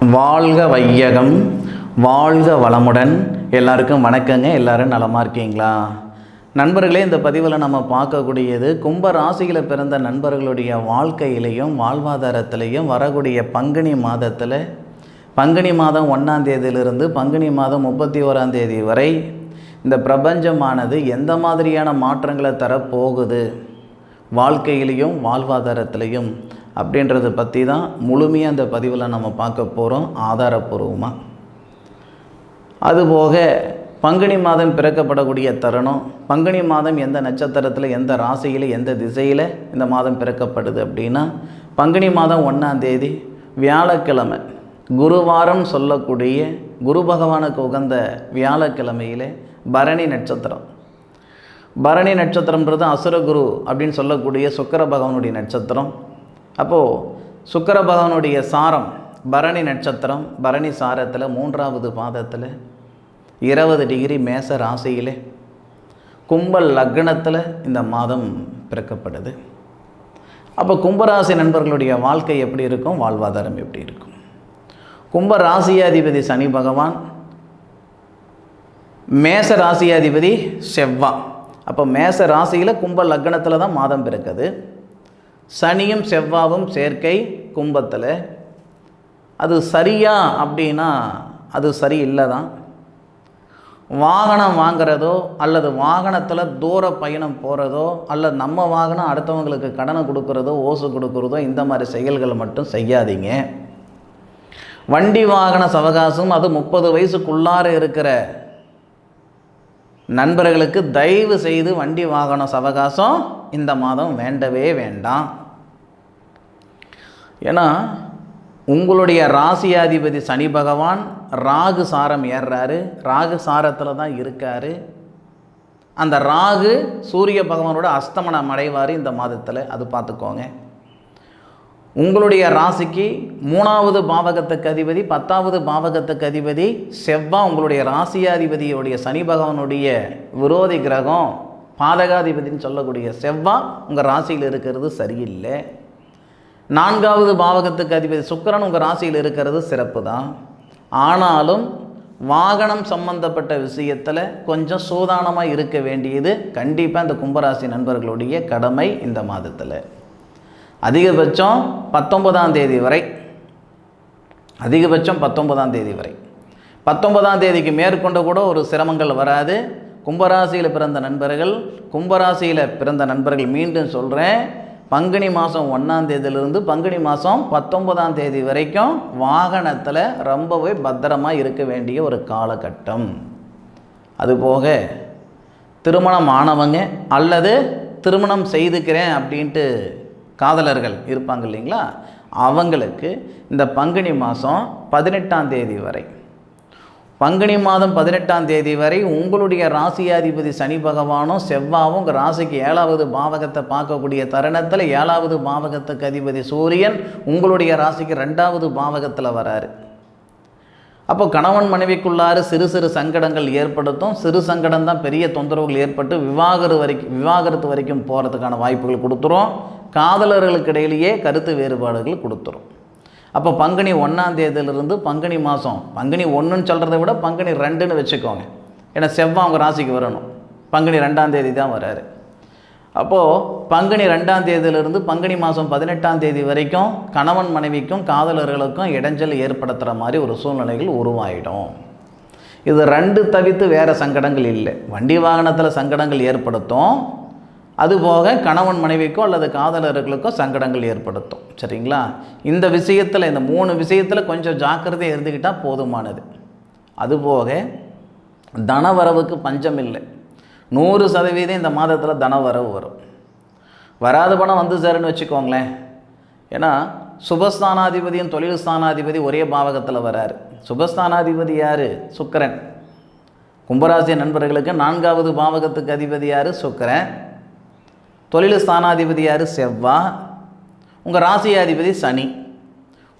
வாழ்க வையகம், வாழ்க வளமுடன். எல்லாருக்கும் வணக்கங்க. எல்லாரும் நலமாக இருக்கீங்களா நண்பர்களே? இந்த பதிவில் நம்ம பார்க்கக்கூடியது கும்ப ராசியில் பிறந்த நண்பர்களுடைய வாழ்க்கையிலையும் வாழ்வாதாரத்திலையும் வரக்கூடிய பங்குனி மாதத்தில், பங்குனி மாதம் 1ஆம் தேதியிலிருந்து பங்குனி மாதம் 31ஆம் தேதி வரை இந்த பிரபஞ்சமானது எந்த மாதிரியான மாற்றங்களை தரப்போகுது வாழ்க்கையிலையும் வாழ்வாதாரத்திலையும் அப்படின்றத பற்றி தான் முழுமையாக அந்த பதிவில் நம்ம பார்க்க போகிறோம், ஆதாரப்பூர்வமாக. அதுபோக பங்குனி மாதம் பிறக்கப்படக்கூடிய தருணம், பங்குனி மாதம் எந்த நட்சத்திரத்தில், எந்த ராசியில், எந்த திசையில் இந்த மாதம் பிறக்கப்படுது அப்படின்னா, பங்குனி மாதம் 1ஆம் தேதி வியாழக்கிழமை, குருவாரம் சொல்லக்கூடிய குரு பகவானுக்கு உகந்த வியாழக்கிழமையில் பரணி நட்சத்திரம். பரணி நட்சத்திரம்ன்றது அசுரகுரு அப்படின்னு சொல்லக்கூடிய சுக்கிர பகவானுடைய நட்சத்திரம். அப்போது சுக்கிர பகவானுடைய சாரம் பரணி நட்சத்திரம், பரணி சாரத்தில் 3வது பாதத்தில் 20 டிகிரி மேச ராசியிலே கும்ப லக்னத்தில் இந்த மாதம் பிறக்கப்படுது. அப்போ கும்பராசி நண்பர்களுடைய வாழ்க்கை எப்படி இருக்கும், வாழ்வாதாரம் எப்படி இருக்கும்? கும்ப ராசியாதிபதி சனி பகவான், மேச ராசியாதிபதி செவ்வாய். அப்போ மேச ராசியில் கும்ப லக்னத்தில் தான் மாதம் பிறக்குது. சனியும் செவ்வாவும் சேர்க்கை கும்பத்தில். அது சரியா அப்படின்னா அது சரி இல்லை தான். வாகனம் வாங்கிறதோ அல்லது வாகனத்தில் தூர பயணம் போகிறதோ அல்லது நம்ம வாகனம் அடுத்தவங்களுக்கு கடனை கொடுக்குறதோ ஓசு கொடுக்குறதோ இந்த மாதிரி செயல்களை மட்டும் செய்யாதீங்க. வண்டி வாகன சவகாசம், அது 30 வயசுக்குள்ளார இருக்கிற நண்பர்களுக்கு தயவு செய்து வண்டி வாகன சவகாசம் இந்த மாதம் வேண்டவே வேண்டாம். ஏன்னா உங்களுடைய ராசியாதிபதி சனி பகவான் ராகு சாரம் ஏறுறாரு, ராகு சாரத்தில் தான் இருக்கார். அந்த ராகு சூரிய பகவானோட அஸ்தமனம் அடைவார் இந்த மாதத்தில், அது பார்த்துக்கோங்க. உங்களுடைய ராசிக்கு 3வது பாவகத்துக்கு அதிபதி, 10வது பாவகத்துக்கு அதிபதி செவ்வாய், உங்களுடைய ராசியாதிபதியுடைய சனி பகவானுடைய விரோதி கிரகம், பாதகாதிபதினு சொல்லக்கூடிய செவ்வாய் உங்கள் ராசியில் இருக்கிறது சரியில்லை. 4வது பாவகத்துக்கு அதிபதி சுக்கிரன் உங்கள் ராசியில் இருக்கிறது சிறப்பு தான். ஆனாலும் வாகனம் சம்பந்தப்பட்ட விஷயத்தில் கொஞ்சம் சூதானமாக இருக்க வேண்டியது கண்டிப்பாக இந்த கும்பராசி நண்பர்களுடைய கடமை இந்த மாதத்தில். அதிகபட்சம் 19ஆம் தேதி வரை, அதிகபட்சம் 19ஆம் தேதி வரை, 19ஆம் தேதிக்கு மேற்கொண்டு கூட ஒரு சிரமங்கள் வராது. கும்பராசியில் பிறந்த நண்பர்கள், கும்பராசியில் பிறந்த நண்பர்கள் மீண்டும் சொல்கிறேன், பங்குனி மாதம் 1ஆம் தேதியிலிருந்து பங்குனி மாதம் 19ஆம் தேதி வரைக்கும் வாகனத்தில் ரொம்பவே பத்திரமாக இருக்க வேண்டிய ஒரு காலகட்டம். அதுபோக திருமணம் ஆனவங்க அல்லது திருமணம் செய்துக்கிறேன் அப்படின்ட்டு காதலர்கள் இருப்பாங்க இல்லைங்களா, அவங்களுக்கு இந்த பங்குனி மாதம் 18ஆம் தேதி வரை, பங்குனி மாதம் 18ஆம் தேதி வரை உங்களுடைய ராசியாதிபதி சனி பகவானும் செவ்வாவும் உங்கள் ராசிக்கு 7வது பாவகத்தை பார்க்கக்கூடிய தருணத்தில் 7வது பாவகத்துக்கு அதிபதி சூரியன் உங்களுடைய ராசிக்கு 2வது பாவகத்தில் வராரு. அப்போ கணவன் மனைவிக்குள்ளார சிறு சிறு சங்கடங்கள் ஏற்படுத்தும். சிறு சங்கடம் தான் பெரிய தொந்தரவுகள் ஏற்பட்டு விவாகரத்து வரைக்கும் போகிறதுக்கான வாய்ப்புகள் கொடுத்துரும். காதலர்களுக்கு இடையிலேயே கருத்து வேறுபாடுகள் கொடுத்துரும். அப்போ பங்குனி 1ஆம் தேதியிலிருந்து பங்குனி மாதம், பங்குனி 1ன்னு சொல்கிறத விட பங்குனி 2ன்னு வச்சுக்கோங்க. ஏன்னா செவ்வாய் உங்கள் ராசிக்கு வரணும், பங்குனி 2ஆம் தேதி தான் வராரு. அப்போது பங்குனி 2ஆம் தேதியிலிருந்து பங்குனி மாதம் 18ஆம் தேதி வரைக்கும் கணவன் மனைவிக்கும் காதலர்களுக்கும் இடைஞ்சல் ஏற்படுத்துகிற மாதிரி ஒரு சூழ்நிலைகள் உருவாயிடும். இது 2 தவிர்த்து வேறு சங்கடங்கள் இல்லை. வண்டி வாகனத்தில் சங்கடங்கள் ஏற்படுத்தும், அதுபோக கணவன் மனைவிக்கோ அல்லது காதலர்களுக்கோ சங்கடங்கள் ஏற்படுத்தும். சரிங்களா? இந்த விஷயத்தில், இந்த 3 விஷயத்தில் கொஞ்சம் ஜாக்கிரதையாக இருந்துக்கிட்டால் போதுமானது. அதுபோக தனவரவுக்கு பஞ்சம் இல்லை. 100% இந்த மாதத்தில் தனவரவு வரும். வராத பணம் வந்து சேருன்னு வச்சுக்கோங்களேன். ஏன்னா சுபஸ்தானாதிபதியும் தொழில் ஸ்தானாதிபதி ஒரே பாவகத்தில் வராரு. சுபஸ்தானாதிபதி யார்? சுக்கிரன். கும்பராசி நண்பர்களுக்கு 4வது பாவகத்துக்கு அதிபதி யார்? சுக்கிரன். தொழில் ஸ்தானாதிபதி யார்? செவ்வாய். உங்கள் ராசியாதிபதி சனி.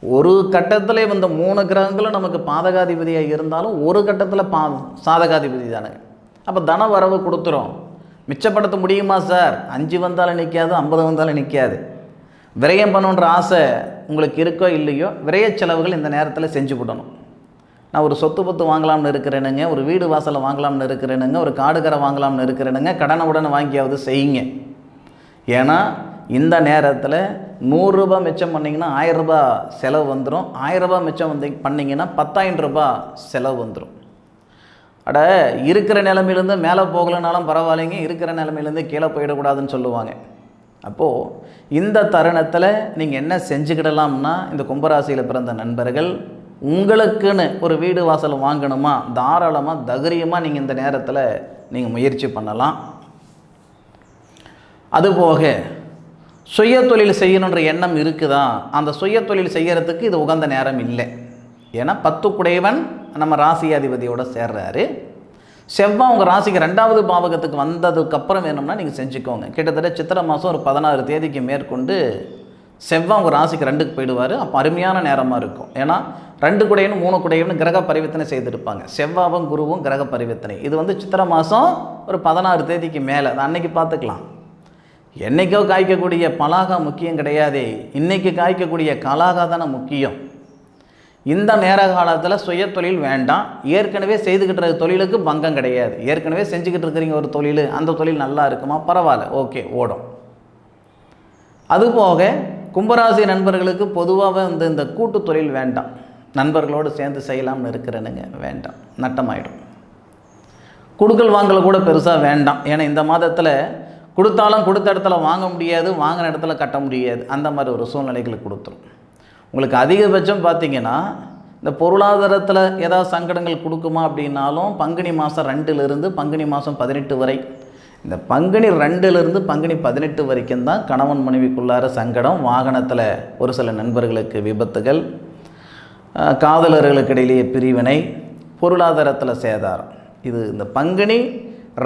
ஒரு கட்டத்தில் இந்த 3 கிரகங்களும் நமக்கு பாதகாதிபதியாக இருந்தாலும் ஒரு கட்டத்தில் சாதகாதிபதி தானுங்க. அப்போ தன வரவு கொடுத்துரும். மிச்சப்படுத்த முடியுமா சார்? 5 வந்தாலும் நிற்காது, 50 வந்தாலும் நிற்காது. விரயம் பண்ணுன்ற ஆசை உங்களுக்கு இருக்கோ இல்லையோ விரைய செலவுகள் இந்த நேரத்தில் செஞ்சு விடணும். நான் ஒரு சொத்து பத்து வாங்கலாம்னு இருக்கிறேனுங்க, ஒரு வீடு வாசலை வாங்கலாம்னு இருக்கிறேனுங்க, ஒரு காடுகரை வாங்கலாம்னு இருக்கிறேனுங்க, கடனை உடனே வாங்கியாவது செய்யுங்க. ஏன்னா இந்த நேரத்தில் 100 ரூபாய் மிச்சம் பண்ணிங்கன்னா 1000 ரூபாய் செலவு வந்துடும். 1000 ரூபாய் மிச்சம் பண்ணிங்கன்னா 10,000 ரூபாய் செலவு வந்துடும். அட இருக்கிற நிலைமையிலேருந்து மேலே போகலைனாலும் பரவாயில்லைங்க, இருக்கிற நிலைமையிலேருந்து கீழே போயிடக்கூடாதுன்னு சொல்லுவாங்க. அப்போது இந்த தருணத்தில் நீங்கள் என்ன செஞ்சுக்கிடலாம்னா, இந்த கும்பராசியில் பிறந்த நண்பர்கள் உங்களுக்குன்னு ஒரு வீடு வாசல் வாங்கணுமா, தாராளமாக தைரியமாக நீங்கள் இந்த நேரத்தில் நீங்கள் முயற்சி பண்ணலாம். அதுபோக சுய தொழில் செய்யணுன்ற எண்ணம் இருக்குதா, அந்த சுய தொழில் செய்கிறதுக்கு இது உகந்த நேரம் இல்லை. ஏன்னா 10 குடையவன் நம்ம ராசியாதிபதியோடு சேர்றாரு. செவ்வாய் உங்கள் ராசிக்கு 2வது பாவகத்துக்கு வந்ததுக்கப்புறம் வேணும்னா நீங்கள் செஞ்சுக்கோங்க. கிட்டத்தட்ட சித்திரை மாதம் ஒரு 16 தேதிக்கு மேற்கொண்டு செவ்வாய் உங்கள் ராசிக்கு 2க்கு போயிடுவார். அப்போ அருமையான நேரமாக இருக்கும். ஏன்னா 2 குடையவன் 3 குடையவன் கிரக பரிவர்த்தனை செய்திருப்பாங்க. செவ்வாவும் குருவும் கிரக பரிவர்த்தனை. இது சித்திரை மாதம் ஒரு 16 தேதிக்கு மேலே, அது அன்னைக்கு பார்த்துக்கலாம். என்றைக்கோ காய்க்கக்கூடிய பலாகா முக்கியம் கிடையாது, இன்றைக்கி காய்க்கக்கூடிய கலாகா தானே முக்கியம். இந்த நேர காலத்தில் சுய தொழில் வேண்டாம். ஏற்கனவே செய்துக்கிட்டு இருக்க தொழிலுக்கு பங்கம் கிடையாது. ஏற்கனவே செஞ்சுக்கிட்டு இருக்கிறீங்க ஒரு தொழில், அந்த தொழில் நல்லா இருக்குமா, பரவாயில்ல, ஓகே, ஓடும். அதுபோக கும்பராசி நண்பர்களுக்கு பொதுவாக இந்த கூட்டு தொழில் வேண்டாம். நண்பர்களோடு சேர்ந்து செய்யலாம்னு இருக்கிறேனுங்க, வேண்டாம், நட்டமாயிடும். கொடுக்கல் வாங்கல் கூட பெருசாக வேண்டாம். ஏன்னா இந்த மாதத்தில் கொடுத்தாலும் கொடுத்த இடத்துல வாங்க முடியாது, வாங்கின இடத்துல கட்ட முடியாது, அந்த மாதிரி ஒரு சூழ்நிலைகளுக்கு கொடுத்துரும். உங்களுக்கு அதிகபட்சம் பார்த்திங்கன்னா இந்த பொருளாதாரத்தில் ஏதாவது சங்கடங்கள் கொடுக்குமா அப்படின்னாலும் பங்குனி மாதம் 2லிருந்து பங்குனி மாதம் 18 வரை, இந்த பங்குனி 2லிருந்து பங்குனி 18 வரைக்கும் தான் கணவன் மனைவிக்குள்ளார சங்கடம். வாகனத்தில் ஒரு சில நண்பர்களுக்கு விபத்துகள், காதலர்களுக்கு இடையிலேயே பிரிவினை, பொருளாதாரத்தில் சேதாரம். இது இந்த பங்குனி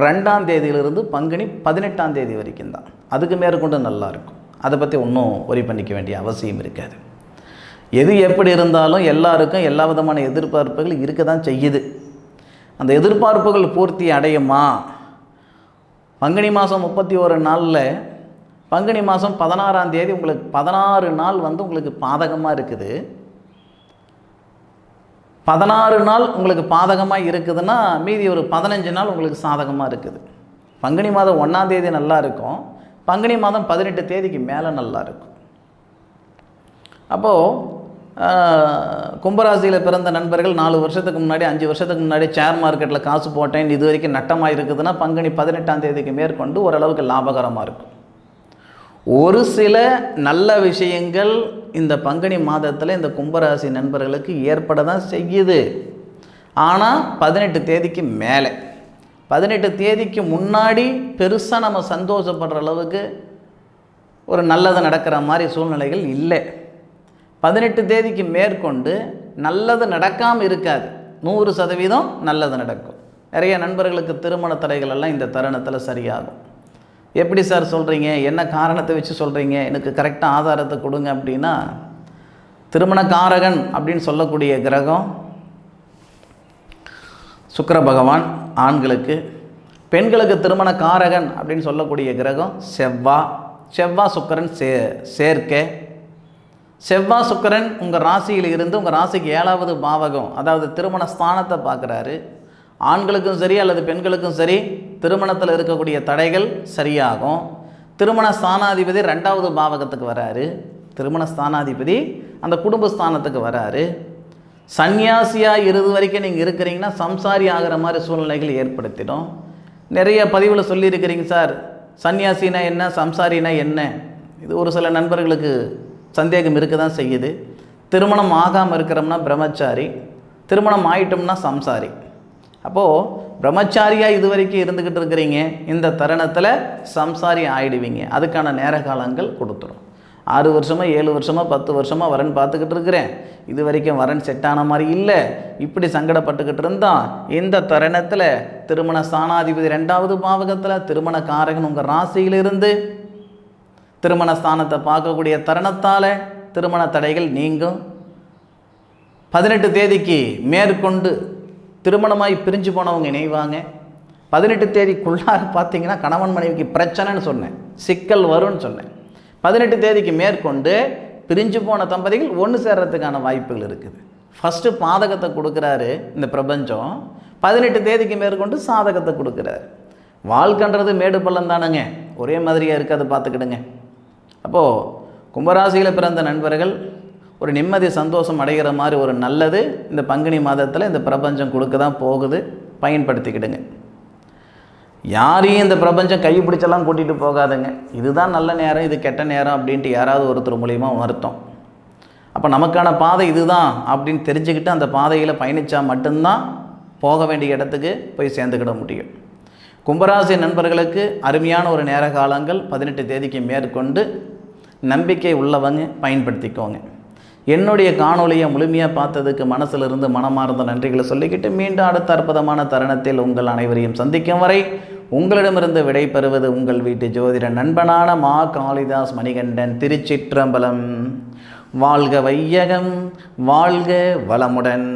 2ஆம் தேதியிலிருந்து பங்குனி 18ஆம் தேதி வரைக்கும் தான். அதுக்கு மேற்கொண்டு நல்லாயிருக்கும். அதை பற்றி ஒன்றும் ஒரி பண்ணிக்க வேண்டிய அவசியம் இருக்காது. எது எப்படி இருந்தாலும் எல்லாருக்கும் எல்லா விதமான எதிர்பார்ப்புகள் இருக்க தான் செய்யுது. அந்த எதிர்பார்ப்புகள் பூர்த்தி அடையுமா? பங்குனி மாதம் 31 நாளில் பங்குனி மாதம் 16ஆம் தேதி உங்களுக்கு 16 நாள் உங்களுக்கு பாதகமாக இருக்குது. 16 நாள் உங்களுக்கு பாதகமாக இருக்குதுன்னா மீதி ஒரு 15 நாள் உங்களுக்கு சாதகமாக இருக்குது. பங்குனி மாதம் 1ஆம் தேதி நல்லா இருக்கும், பங்குனி மாதம் 18 தேதிக்கு மேலே நல்லா இருக்கும். அப்போது கும்பராசியில் பிறந்த நண்பர்கள் 4 வருஷத்துக்கு முன்னாடி 5 வருஷத்துக்கு முன்னாடி ஷேர் மார்க்கெட்டில் காசு போட்டேன், இது வரைக்கும் நட்டமாக இருக்குதுன்னா பங்குனி 18ஆம் தேதிக்கு மேற்கொண்டு ஓரளவுக்கு லாபகரமாக இருக்கும். ஒரு சில நல்ல விஷயங்கள் இந்த பங்குனி மாதத்தில் இந்த கும்பராசி நண்பர்களுக்கு ஏற்பட தான் செய்யுது. ஆனால் 18 தேதிக்கு மேலே, 18 தேதிக்கு முன்னாடி பெருசாக நம்ம சந்தோஷப்படுற அளவுக்கு ஒரு நல்லது நடக்கிற மாதிரி சூழ்நிலைகள் இல்லை. 18 தேதிக்கு மேற்கொண்டு நல்லது நடக்காமல் இருக்காது, 100% நல்லது நடக்கும். நிறைய நண்பர்களுக்கு திருமண தடைகள் எல்லாம் இந்த தருணத்தில் சரியாகும். எப்படி சார் சொல்கிறீங்க, என்ன காரணத்தை வச்சு சொல்கிறீங்க, எனக்கு கரெக்டாக ஆதாரத்தை கொடுங்க அப்படின்னா, திருமணக்காரகன் அப்படின்னு சொல்லக்கூடிய கிரகம் சுக்கிர பகவான் ஆண்களுக்கு, பெண்களுக்கு திருமணக்காரகன் அப்படின்னு சொல்லக்கூடிய கிரகம் செவ்வாய் சுக்கிரன் சேர்க்கை. செவ்வாய் சுக்கிரன் உங்கள் ராசியில் இருந்து உங்கள் ராசிக்கு 7வது பாவகம், அதாவது திருமண ஸ்தானத்தை பார்க்குறாரு. ஆண்களுக்கும் சரி அல்லது பெண்களுக்கும் சரி திருமணத்தில் இருக்கக்கூடிய தடைகள் சரியாகும். திருமண ஸ்தானாதிபதி 2வது பாவகத்துக்கு வராரு. திருமண ஸ்தானாதிபதி அந்த குடும்ப ஸ்தானத்துக்கு வராரு. சன்னியாசியாக வரைக்கும் நீங்கள் இருக்கிறீங்கன்னா சம்சாரி ஆகிற மாதிரி சூழ்நிலைகள் ஏற்படுத்திடும். நிறைய பதிவில் சொல்லியிருக்கிறீங்க சார், சன்னியாசினா என்ன, சம்சாரினா என்ன, இது ஒரு சில நண்பர்களுக்கு சந்தேகம் இருக்க தான் செய்யுது. திருமணம் ஆகாமல் இருக்கிறோம்னா பிரம்மச்சாரி, திருமணம் ஆயிட்டோம்னா சம்சாரி. அப்போது பிரம்மச்சாரியாக இது வரைக்கும் இருந்துக்கிட்டு இருக்கிறீங்க, இந்த தருணத்தில் சம்சாரி ஆகிடுவீங்க. அதுக்கான நேர காலங்கள் கொடுத்துரும். 6 வருஷமாக 7 வருஷமாக 10 வருஷமாக வரன் பார்த்துக்கிட்டு இருக்கிறேன், இது வரைக்கும் வரன் செட் ஆன மாதிரி இல்லை, இப்படி சங்கடப்பட்டுக்கிட்டு இருந்தால் இந்த தருணத்தில் திருமண ஸ்தானாதிபதி 2வது பாவகத்தில் திருமண காரகன் உங்கள் ராசியிலிருந்து திருமண ஸ்தானத்தை பார்க்கக்கூடிய தருணத்தால் திருமண தடைகள் நீங்கும். 18 தேதிக்கு மேற்கொண்டு திருமணமாகி பிரிஞ்சு போனவங்க இணைவாங்க. 18 தேதிக்குள்ளாக பார்த்தீங்கன்னா கணவன் மனைவிக்கு பிரச்சனைன்னு சொன்னேன், சிக்கல் வரும்னு சொன்னேன். 18 தேதிக்கு மேற்கொண்டு பிரிஞ்சு போன தம்பதிகள் ஒன்று சேர்றதுக்கான வாய்ப்புகள் இருக்குது. ஃபஸ்ட்டு பாதகத்தை கொடுக்குறாரு இந்த பிரபஞ்சம், 18 தேதிக்கு மேற்கொண்டு சாதகத்தை கொடுக்குறாரு. வாழ்க்கைன்றது மேடு பள்ளம் தானுங்க, ஒரே மாதிரியாக இருக்காது, பார்த்துக்கிடுங்க. அப்போது கும்பராசியில் பிறந்த நண்பர்கள் ஒரு நிம்மதி சந்தோஷம் அடைகிற மாதிரி ஒரு நல்லது இந்த பங்குனி மாதத்தில் இந்த பிரபஞ்சம் கொடுக்க தான் போகுது, பயன்படுத்திக்கிடுங்க. யாரையும் இந்த பிரபஞ்சம் கை பிடிச்செல்லாம் கூட்டிகிட்டு போகாதுங்க. இதுதான் நல்ல நேரம், இது கெட்ட நேரம் அப்படின்ட்டு யாராவது ஒருத்தர் மூலிமா வருத்தம். அப்போ நமக்கான பாதை இதுதான் அப்படின்னு தெரிஞ்சுக்கிட்டு அந்த பாதையில் பயணித்தா மட்டும்தான் போக வேண்டிய இடத்துக்கு போய் சேர்ந்துக்கிட முடியும். கும்பராசி நண்பர்களுக்கு அருமையான ஒரு நேர காலங்கள் 18 தேதிக்கு மேற்கொண்டு நம்பிக்கை உள்ளவங்க பயன்படுத்திக்கோங்க. என்னுடைய காணொலியை முழுமையாக பார்த்ததுக்கு மனசிலிருந்து மனமார்ந்த நன்றிகளை சொல்லிக்கிட்டு மீண்டும் அடுத்த அற்புதமான தருணத்தில் உங்கள் அனைவரையும் சந்திக்கும் வரை உங்களிடமிருந்து விடை பெறுவது உங்கள் வீட்டு ஜோதிட நண்பனான மா காளிதாஸ் மணிகண்டன். திருச்சிற்றம்பலம். வாழ்க வையகம், வாழ்க வளமுடன்.